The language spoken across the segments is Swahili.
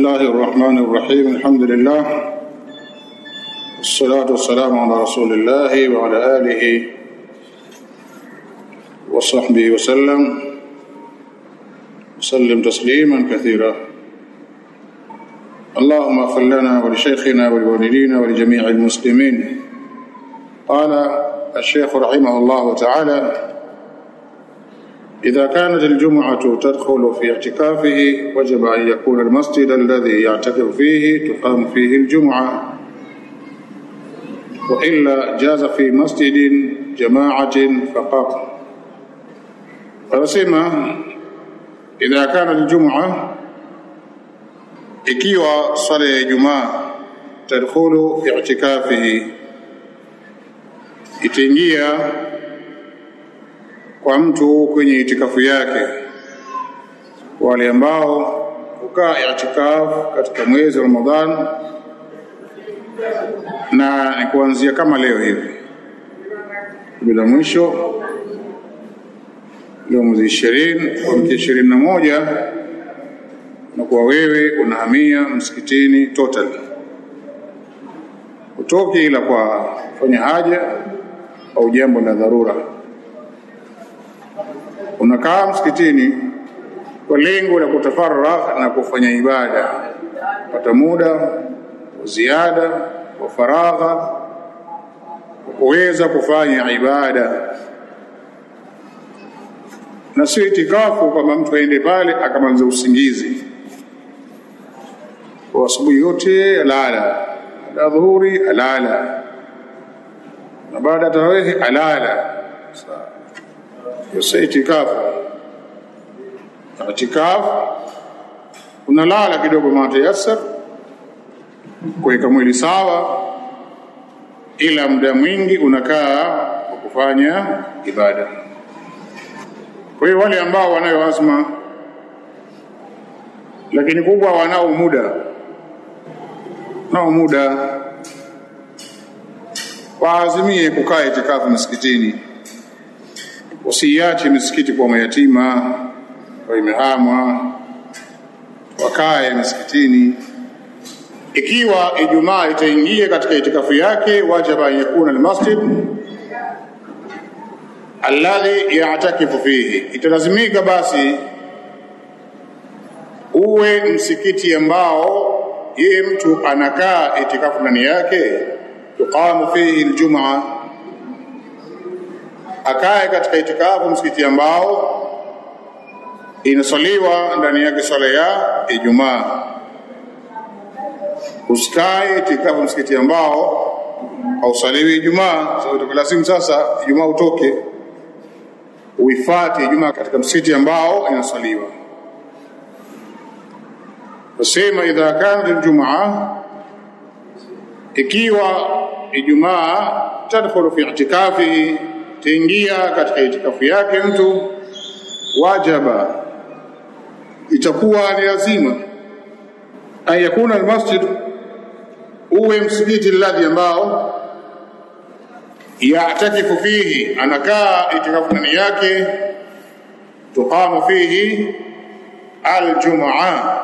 الله الرحمن الرحيم. الحمد لله والصلاة والسلام على رسول الله وعلى آله وصحبه وسلم تسليما كثيرا. اللهم اغفر لنا ولشيخنا ولوالدينا ولجميع المسلمين. قال الشيخ رحمه الله تعالى: إذا كانت الجمعة تدخل في اعتكافه وجب أن يكون المسجد الذي يعتكف فيه تقام فيه الجمعة، وإلا جاز في مسجد جماعة فقط. فنسمى إذا كانت الجمعة ikiwa sala ya Ijumaa tadkhulu fi i'tikafihi, itaingia kwa mtu kwenye itikafu yake. Wale ambao hukaa i'tikaf katika mwezi wa Ramadhan, na ni kuanzia kama leo hivi bila mwisho, leo mwezi 20 kwa 21, na kwa wewe unahamia msikitini total, utoki ila kwa kufanya haja au jambo la dharura. Unakaa msikitini kwa lengo la kutafaragha na kufanya ibada, kupata muda wa ziada wa faragha kuweza kufanya ibada, na si itikafu kama mtu aende pale akamaliza usingizi kwa asubuhi yote alala, na dhuhuri alala, na baada ya tarawih alala. Sasa itikafu unalala kidogo matayasar kuweka mwili sawa, ila muda mwingi unakaa kufanya ibada. Kwa hiyo wale ambao wanayo azma lakini kubwa wanao muda waazimie kukaa itikafu msikitini. Usiache misikiti kwa mayatima wa imehamwa, wakae msikitini. Ikiwa Ijumaa itaingia katika itikafu yake, wajaba yakuna almasjid alladhi ya'takifu fihi, italazimika basi uwe msikiti ambao yeye mtu anakaa itikafu ndani yake, tuqamu fihi aljumaa, akae katika itikafu msikiti ambao inasaliwa ndani yake swala ya Ijumaa. Usikae itikafu msikiti ambao hausaliwi Ijumaa, sababu lazima sasa Ijumaa utoke uifuate Ijumaa katika msikiti ambao inasaliwa. Wasema idha kana aljumaa, ikiwa Ijumaa tadkhulu fi i'tikafi, taingia katika itikafu yake mtu, wajaba, itakuwa ni lazima an yakuna almasjid, uwe msikiti alladhi ambao ya'takifu fihi, anakaa itikafu ndani yake, tuqamu fihi aljumaa,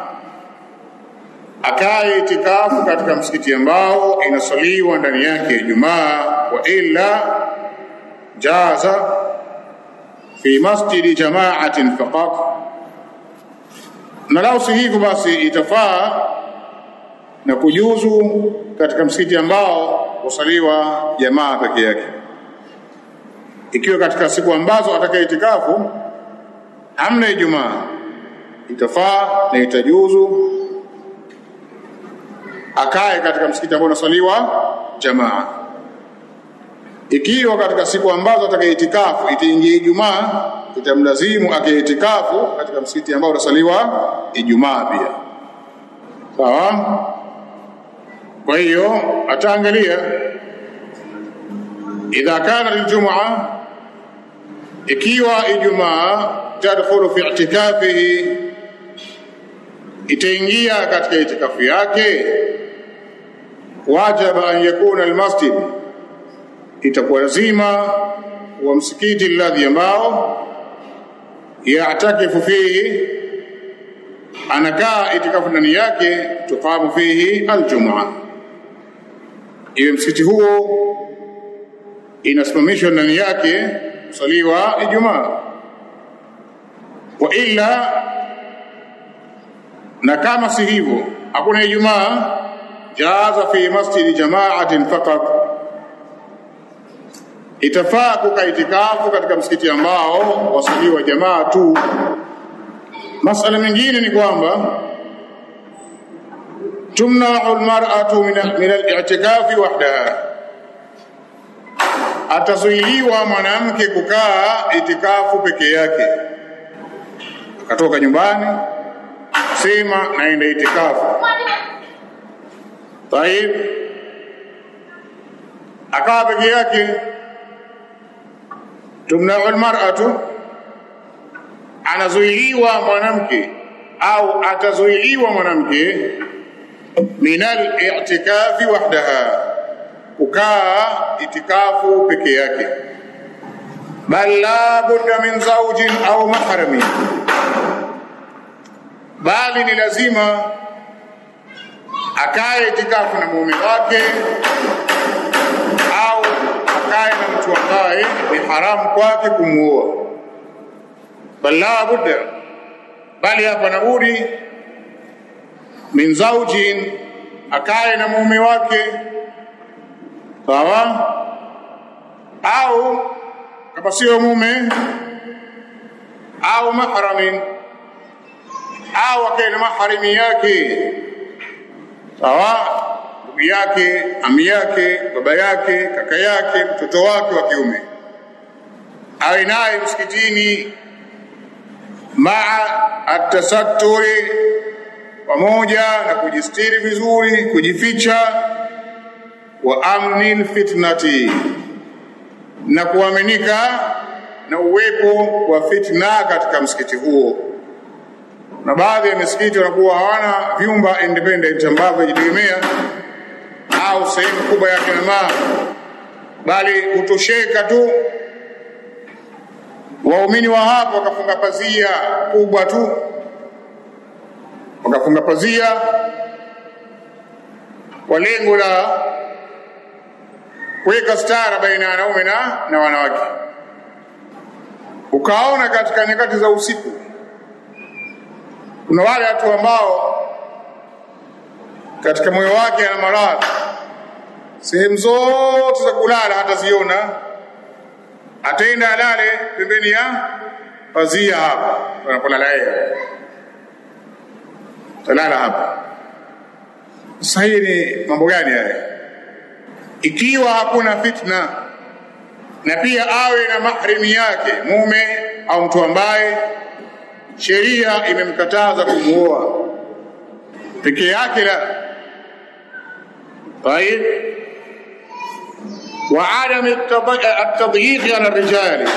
akae itikafu katika msikiti ambao inasaliwa ndani yake Ijumaa. Wa illa jaza fi masjidi jama'atin faqat, na lau si hivyo basi itafaa na kujuzu katika msikiti ambao usaliwa jamaa peke yake. Ikiwa katika siku ambazo atakaye itikafu hamna Ijumaa, itafaa na itajuzu akae katika msikiti ambao unasaliwa jamaa. Ikiwa katika siku ambazo atakaye itikafu itaingia Ijumaa, itamlazimu akae itikafu katika msikiti ambao unasaliwa Ijumaa pia. Sawa? Kwa hiyo ataangalia idha kana aljumaa, ikiwa Ijumaa tadkhulu fi i'tikafihi, itaingia katika itikafu yake, wajaba an yakuna almasjid, itakuwa lazima wa msikiti alladhi ambao ya'takifu fihi, anakaa itikafu ndani yake, tuqamu fihi aljum'a, iwe msikiti huo inasimamishwa ndani yake kusaliwa Ijumaa. Wa illa, na kama si hivyo hakuna Ijumaa, jaza fi masjid jama'atin faqat, itafaa kukaa itikafu katika msikiti ambao wasaliwa jamaa tu. Masala mengine ni kwamba tumna'u almar'atu min al-i'tikafi wahdaha, atazuiliwa mwanamke kukaa itikafu peke yake, akatoka nyumbani sema naenda itikafu. Tayeb, akaa peke yake. Tumna'u almar'atu, anazuiliwa mwanamke au atazuiliwa mwanamke min al-i'tikafi wahdaha, kukaa itikafu peke yake. Bal la budda min zawjin au mahrami, bali ni lazima akae itikafu na mume wake au akae na mtu ambaye ni haramu kwake kumuoa. Bal la budda, bali hapa nabudi min zawjin, akae na mume wake, sawa, au kama sio mume au mahramin, au akae na mahrami yake, sawa, ndugu yake, ami yake, baba yake, kaka yake, mtoto wake wa kiume, awe naye msikitini maa at-tasatturi, pamoja na kujistiri vizuri, kujificha, wa amnil fitnati, na kuaminika na uwepo wa fitna katika msikiti huo. Na baadhi ya misikiti wanakuwa hawana vyumba independent ambavyo jitegemea au sehemu kubwa ya kina mama, bali kutosheka tu waumini wa hapo wakafunga pazia kubwa tu, wakafunga pazia kwa lengo la kuweka stara baina ya wanaume na wanawake. Ukaona katika nyakati za usiku kuna wale watu ambao katika moyo wake ana maradhi, sehemu zote za kulala hataziona, ataenda alale pembeni ya pazia hapa wanapolala yeye, talala hapa. Sasa hii ni mambo gani haya? Ikiwa hakuna fitna, na pia awe na mahrimi yake, mume au mtu ambaye sheria imemkataza kumuoa peke yake, la. Tayeb, wa adam at-tadyiq ala rijali,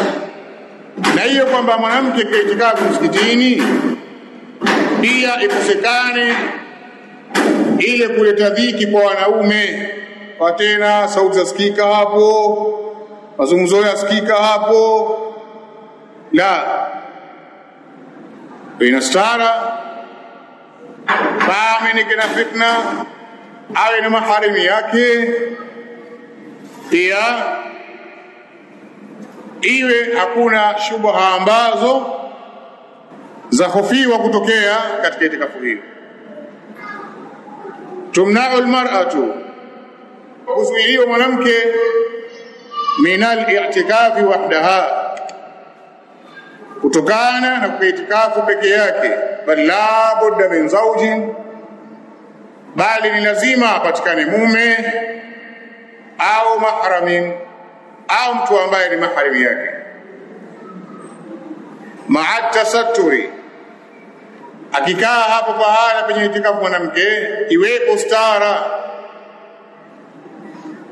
na hiyo kwamba mwanamke kaitikafu msikitini pia ikosekane ile kuleta dhiki kwa wanaume, kwa tena sauti zasikika hapo, mazungumzo yasikika hapo, la. Baina stara, faamini kina fitna, awe na maharimi yake, pia iwe hakuna shubha ambazo za hofiwa kutokea katika itikafu hiyo. Tumna'u almar'atu, kuzuiliwa mwanamke min al-i'tikafi wahdaha, kutokana na kuitikafu peke yake. Bal la budda min zawjin, bali ni lazima apatikane mume au mahramin, au mtu ambaye ni mahrami yake. Ma'a tasatturi, akikaa hapo pahala penye itikafu mwanamke, iwepo stara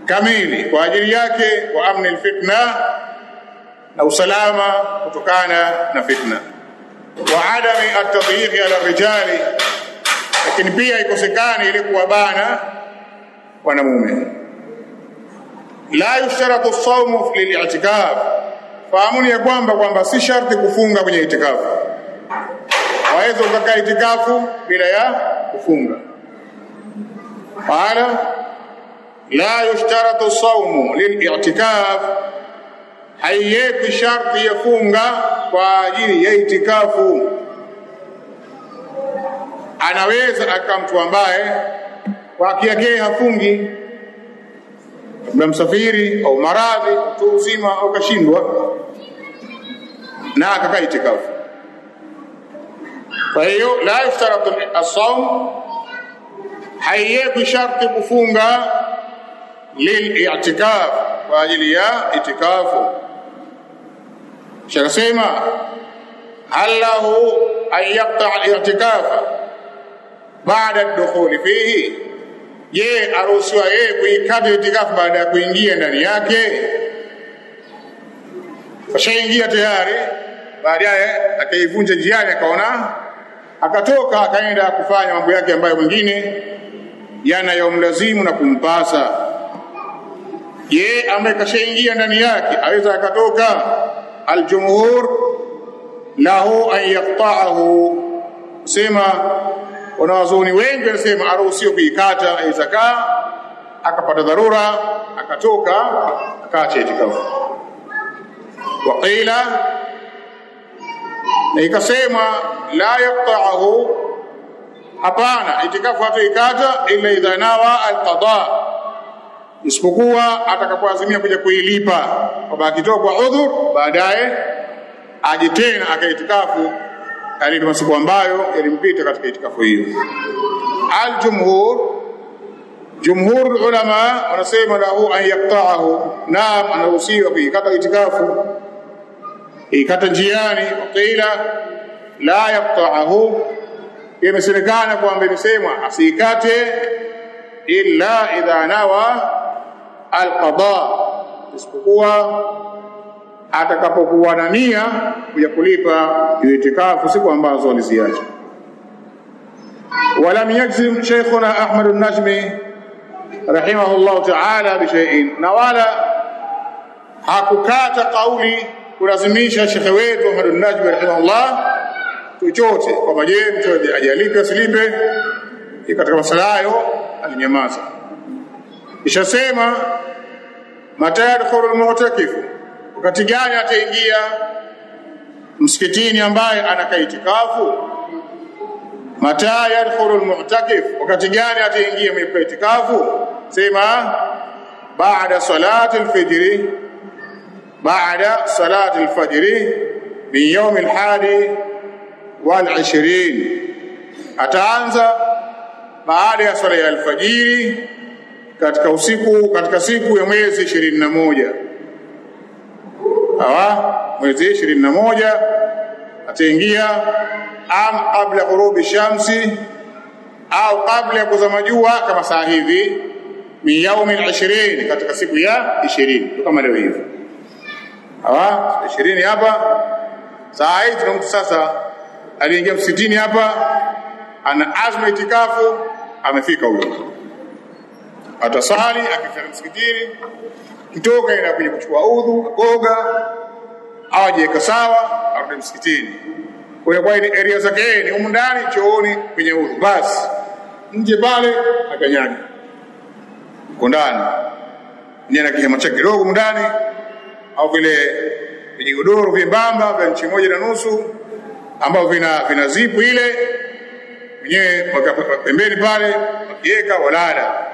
kamili kwa ajili yake, wa amni alfitna, na usalama kutokana na fitna, wa adami at-tadyiq ala rijali, lakini pia ikosekane ile kuwabana wanamume. La yushtaratu as-sawmu lil-i'tikaf, fahamuni ya kwamba si sharti kufunga kwenye itikafu. Wa waweza ukakaa itikafu bila ya kufunga. Qala la yushtaratu sawmu lil-i'tikaf, haiyeki sharti ya funga kwa ajili ya itikafu. Anaweza akamtu ambaye kwa haki yake hafungi, labda msafiri au maradhi mtu uzima au kashindwa, na akakaa itikafu. Kwa hiyo la yushtaratu as-sawm, haiyeki sharti kufunga lil-i'tikaf, kwa ajili ya itikafu. Shakasema allahu an yaqta' al-i'tikafa baada ad-dukhul fihi, je aruhusiwa yeye kuikata itikafu baada ya kuingia ndani yake? Kashaingia tayari, baadaye akaivunja njiani, akaona akatoka akaenda kufanya mambo yake ambayo mwingine yanayomlazimu na kumpasa. Je, ambaye kashaingia ndani yake aweza akatoka? Al-jumhur lahu an yaqta'ahu, sema wanawazuoni wengi wanasema aruhusiwa kuikata, aweza kaa akapata dharura akatoka akaacha itikafu. Waqila, na ikasema la yaqta'ahu, hapana, itikafu hataikata illa idha nawa al-qada, isipokuwa atakapoazimia kuja kuilipa, kwa akitoka kwa udhur baadaye aje tena akaitikafu alipo masiku ambayo yalimpita katika itikafu hiyo. Al-jumhur, jumhur ulama wanasema lahu an yaqta'ahu, naam, anaruhusiwa kuikata itikafu, ikata njiani. Qila la yaqta'ahu, imesemekana kwamba imesemwa asikate illa idha nawa al-qada, isipokuwa atakapokuwa na nia ya kulipa itikafu siku ambazo aliziacha. Walam yajzim Sheikhuna Ahmad an-Najmi rahimahullah ta'ala bi shay'in, na wala hakukata kauli kulazimisha shekhe wetu Ahmad an-Najmi rahimahullah chochote, kwa je mtu ajalipe asilipe. Katika masala hayo alinyamaza. Ishasema mata yadkhulu al-mu'takif, wakati gani ataingia msikitini ambaye anakaa itikafu? Mata yadkhulu al-mu'takif, wakati gani ataingia mwenye itikafu? Sema baada salati al-fajr, baada salati al-fajr min yawm al-hadi wal-20, ataanza baada ya swala ya alfajiri katika siku ya mwezi 21. Mwezi 21 ataingia am kabla ghurubi shamsi, au kabla ya kuzama jua kama saa hivi, min yaumi 20, katika siku ya 20 kama leo hivi. 20 hapa saa hii tuna mtu sasa aliingia msikitini hapa, ana azma itikafu, amefika huyo, atasali akifika msikitini, kitoka ina kuja kuchukua udhu, koga, aje sawa, arudi msikitini. Kwa ile area zake ni huko ndani chooni kwenye udhu, basi nje pale akanyanya huko ndani, ni ana kihema chake kidogo ndani, au vile vijigodoro vyembamba vya inchi 1.5 ambao vina zipu ile mwenyewe pembeni pale, akiweka walala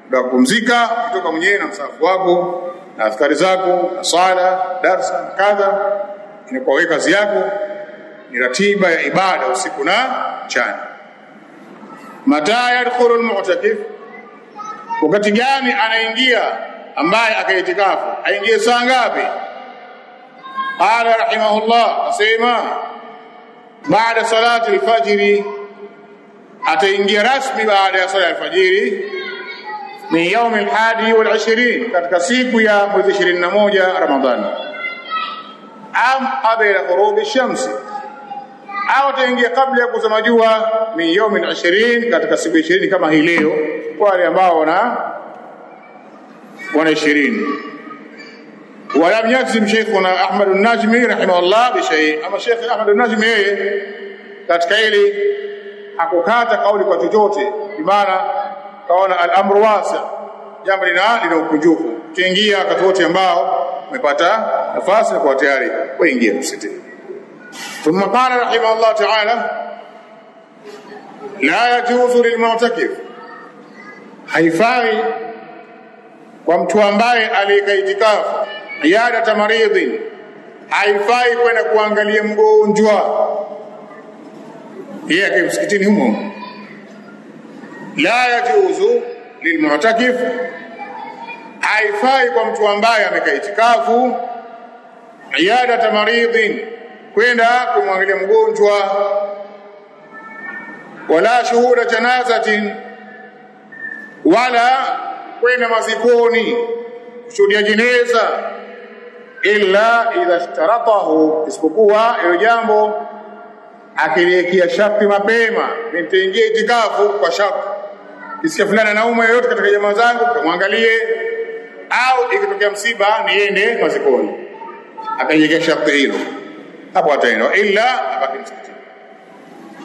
ndio kupumzika, kutoka mwenyewe na msafu wako na askari zako na sala darasa kadha, inakuwa kazi yako ni ratiba ya ibada usiku na mchana. Mata yadkhulu al-mu'takif, wakati gani anaingia ambaye akaitikafu, aingie saa ngapi? Qala rahimahullah, asema baada salati al-fajr, ataingia rasmi baada ya sala al-fajr min yawm al-hadi wal-20, katika siku ya mwezi 21 Ramadhani. Am qabla ghurub ash-shams, au ataingia kabla ya kuzama jua min yawm al-20, katika siku 20 kama hii leo kwa wale ambao wana 20. ولم يجزم شيخنا أحمد النجمي رحمه الله بشيء. أما الشيخ أحمد النجمي katika hili hakukata kauli kwa chochote, bimaana kaona al-amru wasi', jambo lina ukunjufu, kiingia wakati wote ambao umepata nafasi na kwa tayari kuingia msikitini. Thumma qala rahimahullah ta'ala, la yajuzu lilmu'takif, haifai kwa mtu ambaye aliyekaa itikafu, iyadata maridhin, haifai kwenda kuangalia mgonjwa yeye akiwa msikitini humo. La yajuzu lilmu'takif, haifai kwa mtu ambaye amekaa itikafu, iyadata maridhin, kwenda kumwangalia mgonjwa, wala shuhuda janazatin, wala kwenda mazikoni kushuhudia jeneza, illa idha ishtaratahu, isipokuwa hilo jambo akiliwekea sharti mapema. Nitaingia itikafu kwa sharti, kisikia fulani anaumwa yoyote katika jamaa zangu kumwangalie, au ikitokea msiba niende mazikoni, akajiwekea sharti hilo, hapo ataenda, illa abaki msikitini.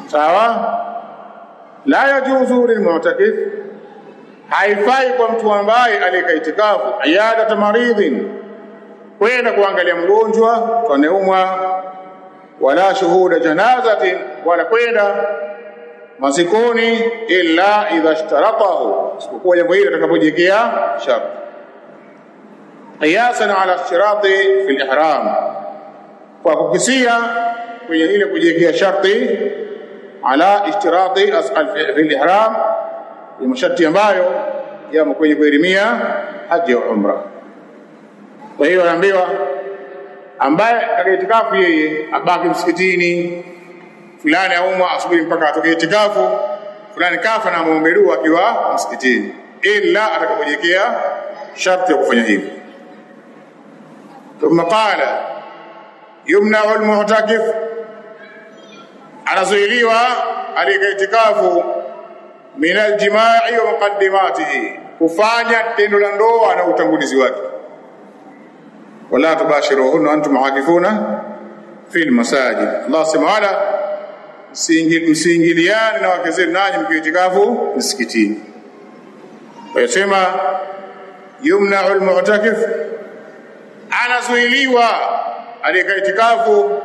Sawa? La yajuzu lilmu'takif, haifai kwa mtu ambaye aliyekaa itikafu, iyadata maridhin, kwenda kuangalia mgonjwa anayeumwa, wala shuhuda janazatin, wala kwenda mazikoni, illa idha ishtaratahu, isipokuwa jambo hilo atakapojiwekea sharti, qiyasan ala ishtirati fi al-ihram, kwa kukisia kwenye ile kujiwekea sharti, ala ishtirati fi al-ihram, ni masharti ambayo yamo kwenye kuhirimia haji au umra. Kwa hiyo anaambiwa ambaye katika itikafu yeye abaki msikitini, fulani aumwa asubiri mpaka atoke itikafu, fulani kafa na muombe dua akiwa msikitini, illa atakapojiwekea sharti ya kufanya hivyo. Thumma qala yumna'u al-mu'takif, anazuiliwa aliyekaa itikafu min al-jima'i wa muqaddimatihi, kufanya tendo la ndoa na utangulizi wake. Wala tubashiruhunna antum aakifuna fil masajid, Allah sema wala msiingiliane na wake zenu nanyi mkiwa itikafu msikitini. Yasema yumna'u al-mu'takif, anazuiliwa aliyekaa itikafu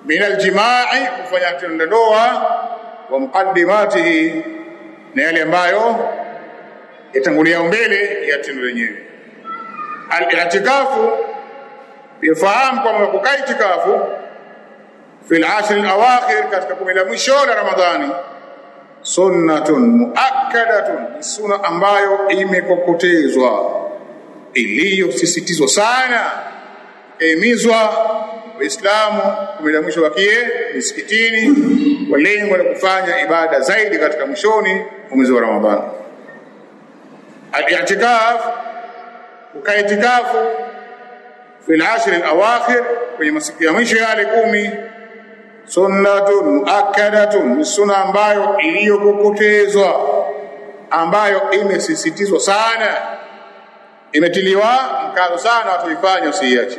min al-jima'i, kufanya tendo la ndoa, wa muqaddimatihi, na yale ambayo yatangulia mbele ya tendo lenyewe. Al-i'tikafu, yafahamu kwamba kukaa itikafu fil ashr al-awakhir, katika 10 la mwisho la Ramadhani, sunnatun muakkadatun, sunna ambayo imekokotezwa, iliyosisitizwa sana, imizwa Waislamu 10 la mwisho wakie misikitini kwa lengo la kufanya ibada zaidi katika mwishoni mwezi wa Ramadhani. Al-i'tikaf, kukaa itikafu fil ashr al-awakhir, kwenye masiku ya mwisho yale 10, sunnatun muakkadatun, ni sunna ambayo iliyokokotezwa, ambayo imesisitizwa sana, imetiliwa mkazo sana, watu ifanye usiache.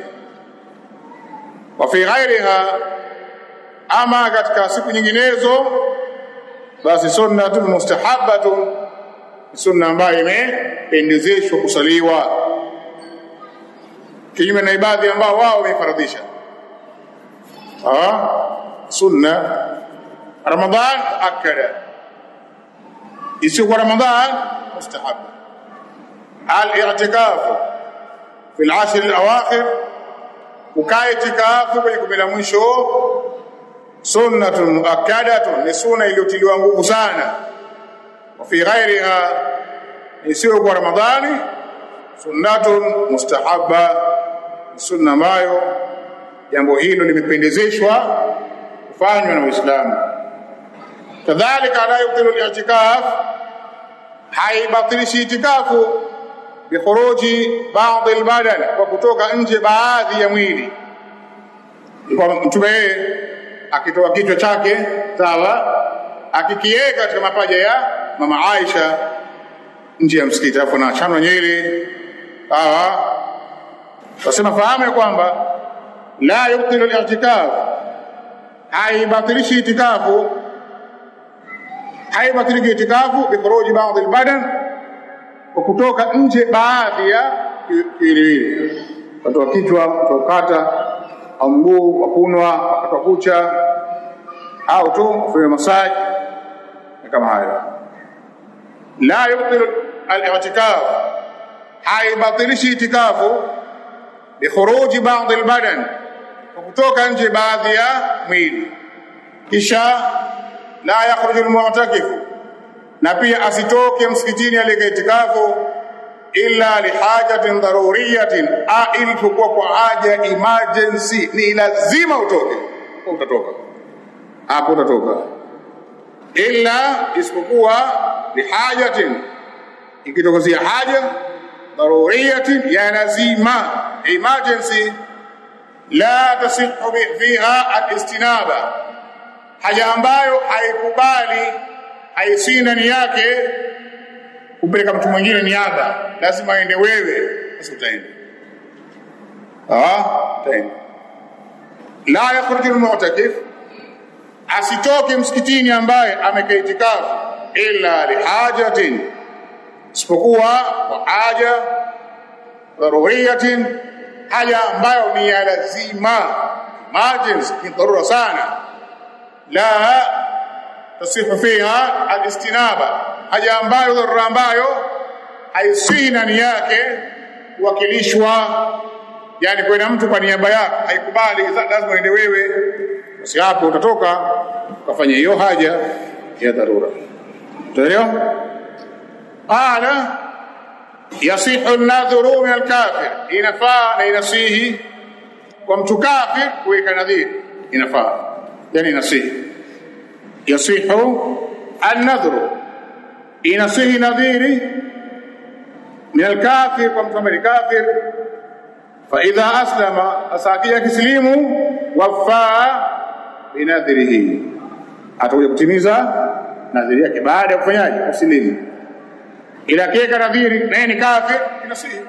Wa fi ghairiha, ama katika siku nyinginezo, basi sunnatun mustahabbatun, sunna ambayo imependezeshwa kusaliwa, kinyume na ibadhi ambao wao wamefaradhisha. Sunna Ramadhan akada, isiyokuwa Ramadhan mustahab. Al-i'tikafu fil ashr al-awakhir, kukaa itikafu kwenye 10 la mwisho, sunnatun muakkadatun, ni sunna iliyotiliwa nguvu sana. Wa fi ghairiha, isiyokuwa Ramadhani, sunnatun mustahabba, sunna ambayo jambo hilo limependezeshwa kufanywa na Uislamu. Kadhalika la yubtilu al-i'tikaf, haibatilishi itikafu bi khuruji ba'd al-badan, kwa kutoka nje baadhi ya mwili. Kwa mtume akitoa kichwa chake, sawa, akikiweka katika mapaja ya mama Aisha nje ya msikiti, afu na chanwa nywele, sawa. Wasema fahamu kwamba la yubtilu al-i'tikaf, haibatilishi itikafu, haibatiliki itikafu bikhuruji baadhi albadan, kwa kutoka nje baadhi ya kiwiliwili, kutoa kichwa, kutoa kata au mguu, wakunwa, kutoa kucha, au tu kufanya masaji kama hayo. La yubtilu al-i'tikaf, haibatilishi itikafu bikhuruji baadhi albadan, kwa kutoka nje baadhi ya mwili. Kisha la yakhruju al-mu'takifu, na pia asitoke msikitini aliyeka itikafu illa lihajatin daruriyatin, ilikuwa kwa haja emergency, ni lazima utoke, utatoka hapo, utatoka. Illa, isipokuwa lihajatin, ikitokezea haja daruriyatin, ya lazima, emergency, la tasihhu fiha al-istinaba, haja ambayo haikubali, haisi ndani yake kupeleka mtu mwingine niaba, lazima aende wewe, basi utaenda. Utaenda. La yakhruju al-mu'takif, asitoke msikitini ambaye amekaa itikafu illa lihajatin, isipokuwa kwa haja daruriyatin, haja ambayo ni ya lazima, emergency, ni dharura sana. La tasihu fiha al-istinaba, haja ambayo, dharura ambayo haisi ndani yake kuwakilishwa, yani kwenda mtu kwa niaba yako, haikubali, lazima uende wewe. Basi hapo utatoka ukafanya hiyo haja ya dharura. Tuelewa? Qala yasihu an-nadhuru min al-kafir, inafaa na inasihi kwa mtu kafir kuweka nadhiri, inafaa, yani inasihi. Yasihu an-nadhuru, inasihi nadhiri min al-kafir, kwa mtu ambaye kafir. Fa idha aslama, asakia kislimu, wafa binadhirihi, atakuja kutimiza nadhiri yake baada ya kufanyaje, kusilimu. Ila keka nadhiri naye ni kafir, inasihi,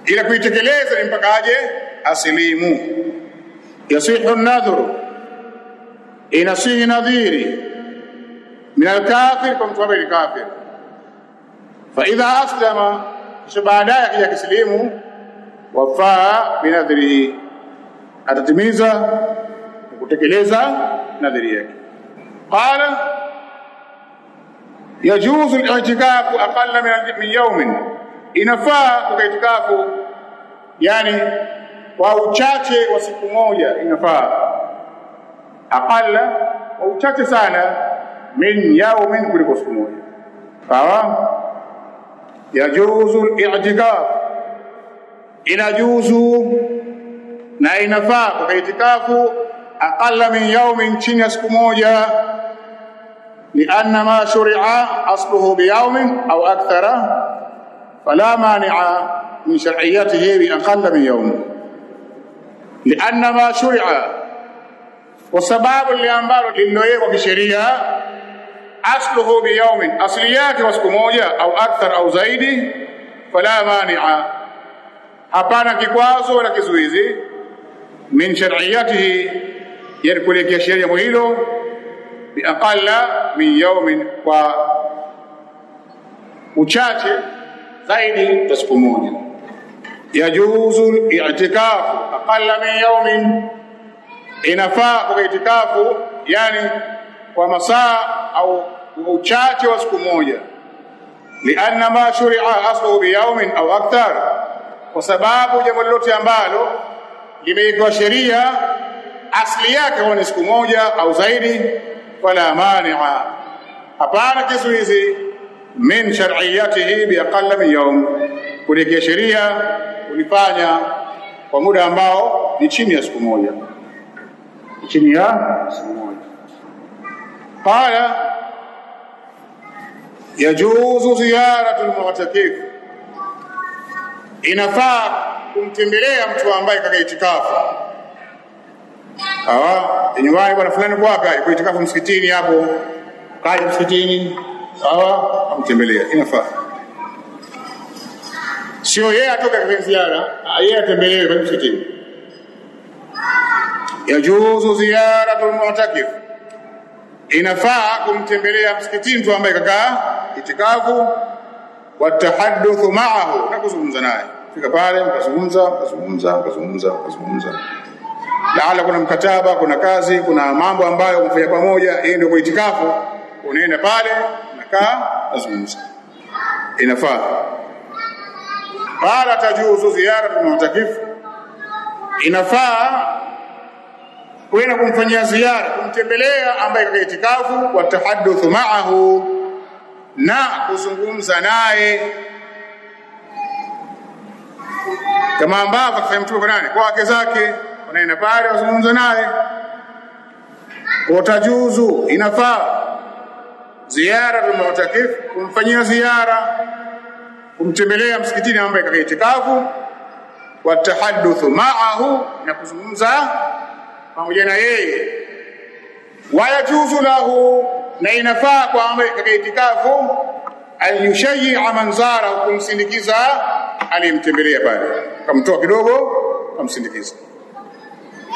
ila kuitekeleza ni mpaka aje asilimu. Yasihu an-nadhru, inasihi nadhiri min al-kafir, kwa mtu ambaye ni kafir. Fa idha aslama, kisha baadaye akija kislimu, wafa binadhirihi, atatimiza kutekeleza nadhiri yake. Qala yajuzu al-i'tikafu aqalla min yawmin, inafaa kwa itikafu yani kwa uchache wa siku moja, inafaa. Aqalla, kwa uchache sana, min yawmin, kuliko siku moja. Sawa? Yajuzu al-i'tikaf, inajuzu na inafaa kwa itikafu aqalla min yawmin, chini ya siku moja. لأن ما شرع أصله بيوم أو أكثر فلا مانع من شرعيته بأقل من يوم. لأن ما شرع، وسباب اللي أنبار للنوية وكشريعة، أصله بيوم، أصليات وسكموجة أو أكثر أو زايد، فلا مانع، hapana kikwazo wala kizuizi min shar'iyatihi, yarkulia kisheria hilo biaqalla min yawmin, kwa uchache zaidi ya siku moja. Yajuzu al-i'tikafu aqalla min yawmin, inafaa kwa itikafu yani kwa masaa au uchache wa siku moja. Lianna ma shuri'a asluhu bi yawmin au akthar, kwa sababu jambo lolote ambalo limeitwa sheria asli yake ni siku moja au zaidi, wala mani'a, hapana kizuizi min shar'iyatihi bi aqalla min yawm, kulikia sheria ulifanya kwa muda ambao ni chini ya siku moja, chini ya siku moja. Qala yajuzu ziyaratu al-mu'takif, inafaa kumtembelea mtu ambaye kaka itikafu. Nyumbani bwana fulani kwa hapa, kwa itikafu msikitini hapo, kaja msikitini, kumtembelea inafaa. Sio yeye atoka kwa ziara, yeye atembelee kwa msikitini. yajuzu ziyaratul mu'takif, inafaa kumtembelea msikitini mtu ambaye kakaa itikafu, wa tahaddathu ma'ahu, na kuzungumza naye. Fika pale mkazungumza. Laala kuna mkataba, kuna kazi, kuna mambo ambayo mfanya pamoja, hii ndio itikafu. Unaenda pale nakaa nazungumza, inafaa. Wala tajuzu ziyaratul mu'takif, inafaa kwenda kumfanyia ziara, kumtembelea ambaye katika itikafu, wa tahaddathu ma'ahu, na kuzungumza naye, kama ambavyo kafanya mtume kwa nani, kwa wake zake, wanaenda pale wazungumza naye. Utajuzu, inafaa ziara bil mu'takif, kumfanyia ziara, kumtembelea msikitini ambaye katika itikafu, wa tahaddathu ma'ahu, na kuzungumza pamoja na yeye. Wayajuzu lahu, na inafaa kwa ambaye katika itikafu, ayushayya man zara, kumsindikiza aliyemtembelea pale, kamtoa kidogo kamsindikiza,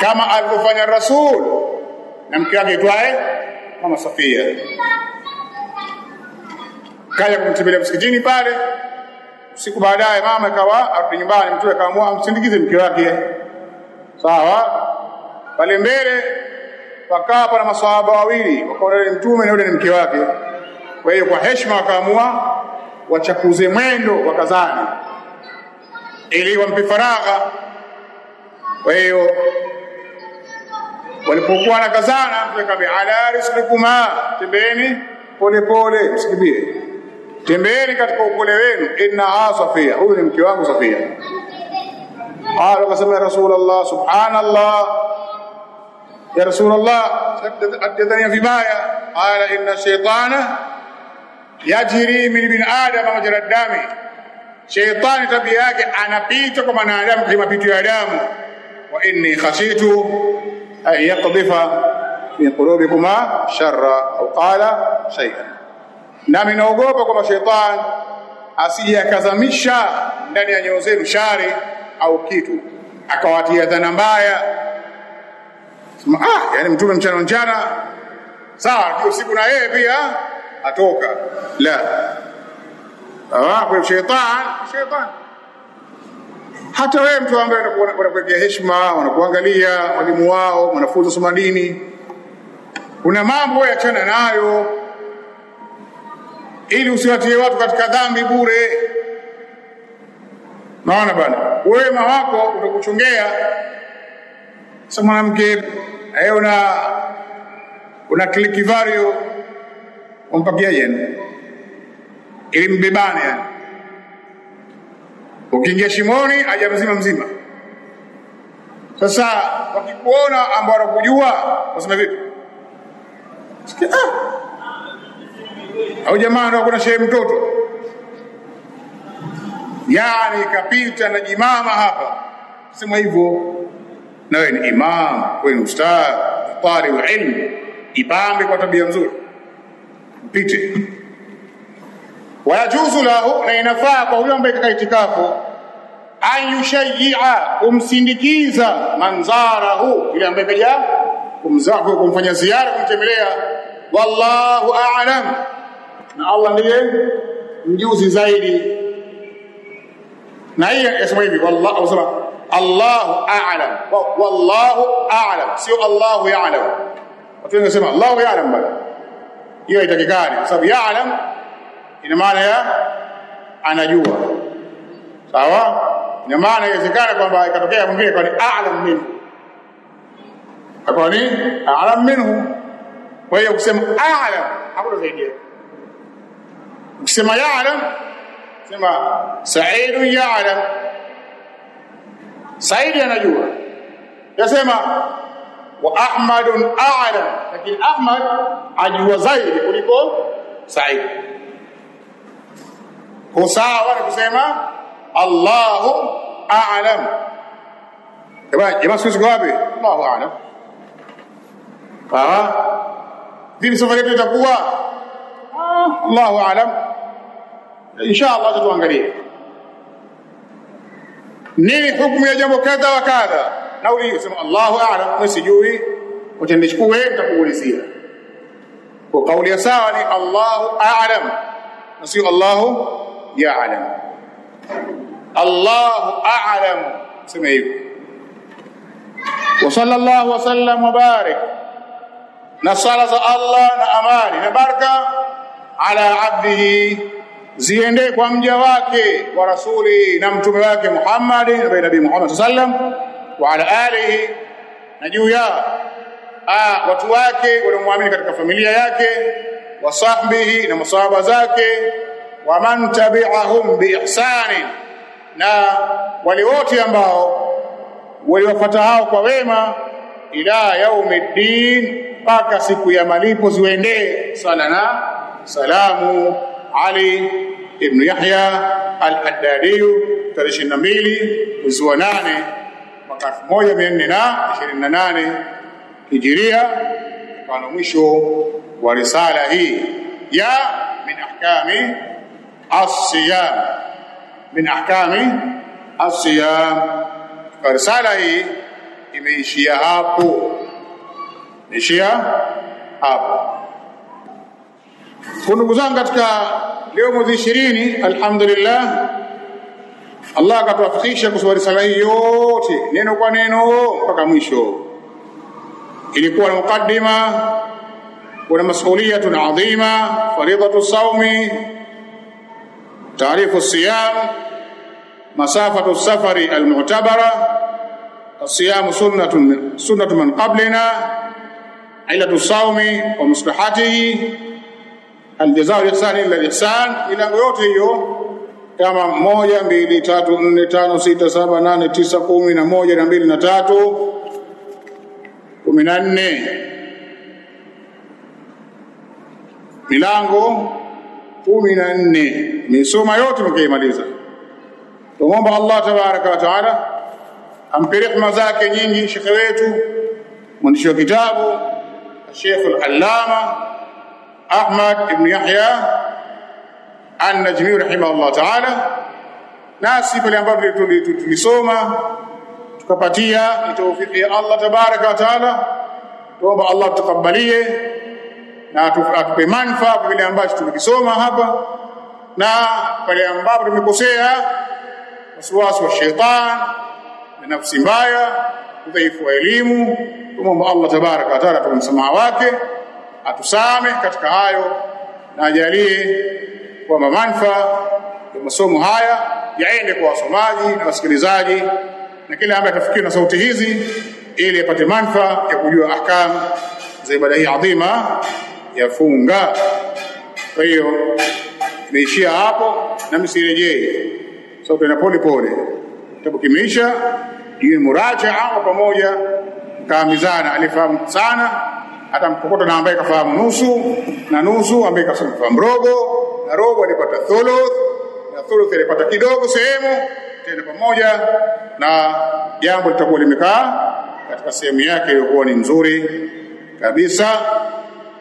kama alivyofanya Rasul na mke wake aitwaye Mama Safia. Kaja kumtembelea msikitini pale, usiku baadaye mama akawa arudi nyumbani, mtu akaamua amsindikize mke wake. Sawa, pale mbele pakaa pana maswahaba wawili, wakaona ni mtume na yule ni mke wake. Kwa hiyo kwa heshima wakaamua wachakuze mwendo, wakazani ili wampe faragha. Kwa hiyo walipokuwa na kazana, mtume akamwambia ala rislikuma, tembeeni pole pole, msikimbie, tembeeni katika upole wenu, inna Safia, huyu ni mke wangu Safia. Akasema ya Rasulullah, subhanallah ya Rasulullah, haddathani vibaya. Qala inna shaytana yajri min ibn adam majra dami, shaytani tabia yake anapita kwa mwanadamu kama mapito ya damu. Wa inni khashitu an yaqdhifa fi qulubikuma sharra au qala shay'an, nami naogopa kwamba shaytan asije akazamisha ndani ya nyoyo zenu shari au kitu, akawatia dhana mbaya. Yani mtume mchana sawa, usiku na yeye pia atoka. La, kwa shaytan hata wewe mtu ambaye unakuwekea heshima, wanakuangalia walimu wao, wanafunzi soma dini, kuna mambo wewe achana nayo ili usiwatie watu katika dhambi bure. Naona bwana, wema wako utakuchongea. Sasa mwanamke una kliki vario umpakia yeye ili mbebane, yani ukiingia shimoni aja mzima. Sasa wakikuona ambao wanakujua wasema vipi? Sikia, au jamaa ndio kuna shehe mtoto, yani kapita na jimama hapa, sema hivyo. Na wewe ni imam, wewe ni ustadh, tari wa ilmu, ipambe kwa tabia nzuri, mpite. Wayajuzu lahu, na inafaa kwa huyo ambaye katika itikafu, ayushayya, kumsindikiza manzarahu, yule ambaye kaja kumzako, kumfanya ziara, kumtembelea. Wallahu a'lam, na Allah ndiye mjuzi zaidi. Na hiyo yasema hivi, Allahu a'lam, wallahu a'lam, sio Allahu ya'lam. Watu wengi wanasema Allahu ya'lam, bali hiyo haitakikani, kwa sababu ya'lam ina maana ya anajua. Sawa, ina maana inawezekana kwamba ikatokea mwingine kwa ni a'lam minhu, kwa ni a'lam minhu. Kwa hiyo kusema a'lam hakuna zaidi. Ukisema ya'lam, sema Sa'idu ya'lam, Saidi anajua. Yasema wa Ahmadun a'lam, lakini Ahmad ajua zaidi kuliko Said. Kwa sawa na kusema Allahu a'lam. Jamaa sisi kwa wapi? Allahu a'lam. Vipi safari yetu itakuwa? Allahu a'lam. Inshallah tutaangalia nini hukumu ya jambo kadha wa kadha, nauliza sema Allahu a'lam, msijui utanichukue nitakuulizia. Kwa kauli ya sawa ni Allahu a'lam, na sio Allahu ya'lam. Allahu a'lam, sema hivyo. Wa sallallahu wa sallam wa barik, na sala za Allah na amani na baraka ala abdihi, ziende kwa mja wake wa rasuli na mtume wake Muhammad na nabii Muhammad sallam, wa ala alihi, na juu ya watu wake waliomwamini katika familia yake, wa sahbihi, na masahaba zake, wa man tabi'ahum bi ihsani, na wale wote ambao waliwafuata hao kwa wema, ila yaumiddin, mpaka siku ya malipo ziendee sala na salamu. Ali ibn Yahya al-Haddadi, tarehe 22 mwezi wa 8 mwaka 1428 Hijiria, kwa mwisho wa risala hii ya min ahkami as-siyam, min ahkami as-siyam. Risala hii imeishia hapo, imeishia hapo. Ndugu zangu, katika leo mwezi 20, alhamdulillah, Allah akatuwafikisha kusoma risala hii yote neno kwa neno mpaka mwisho. Ilikuwa na mukaddima, kuna mas'uliyatun adhima, faridatu sawmi, taarifu siyam, masafatu safari almu'tabara, الصيام سنة من قبلنا، علة الصوم ومصلحته، الجزاء والإحسان إلا الإحسان. إلى yote hiyo kama 1 2 3 4 5 6 7 8 9 10 na 1 na 2 na 3 14 milango 14 misoma yote mkaimaliza. Tuomba Allah tabaraka wa taala ampe rehema zake nyingi shekhe wetu mwandishi wa kitabu Sheikh al-Allama Ahmad ibn Yahya an-Najmi rahimahullah ta'ala. Nasi pale ambapo tulisoma tukapatia ni tawfiki ya Allah tabaraka wa taala. Tuomba Allah tukabalie na atupe manufaa kwa vile ambacho tulikisoma hapa, na pale ambapo tumekosea waswasi wa shetani na nafsi mbaya, udhaifu wa elimu, tuomba Allah tabaraka wa taala tumsamaha wake, atusame katika hayo, na ajalie kwa manufaa ya masomo haya yaende kwa wasomaji na wasikilizaji na kila ambaye atafikia na sauti hizi, ili apate manufaa ya kujua ahkam za ibada hii adhima ya funga. Kwa hiyo tumeishia hapo na msirejee, sababu tuna pole pole kitabu kimeisha, iwe murajaa kwa pamoja, kaamizana alifahamu sana, hata mkokota na ambaye kafahamu nusu, na nusu ambaye kafahamu robo, na robo alipata thuluth, na thuluth alipata kidogo sehemu, tena pamoja, na jambo litakuwa limekaa katika sehemu yake iliyokuwa ni nzuri kabisa.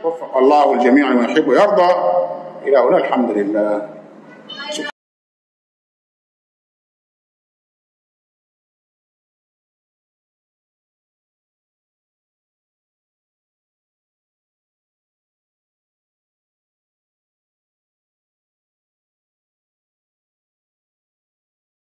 Wafaqa Allahu al-jami'a wa yuhibbu yarda. Ila alhamdulillah.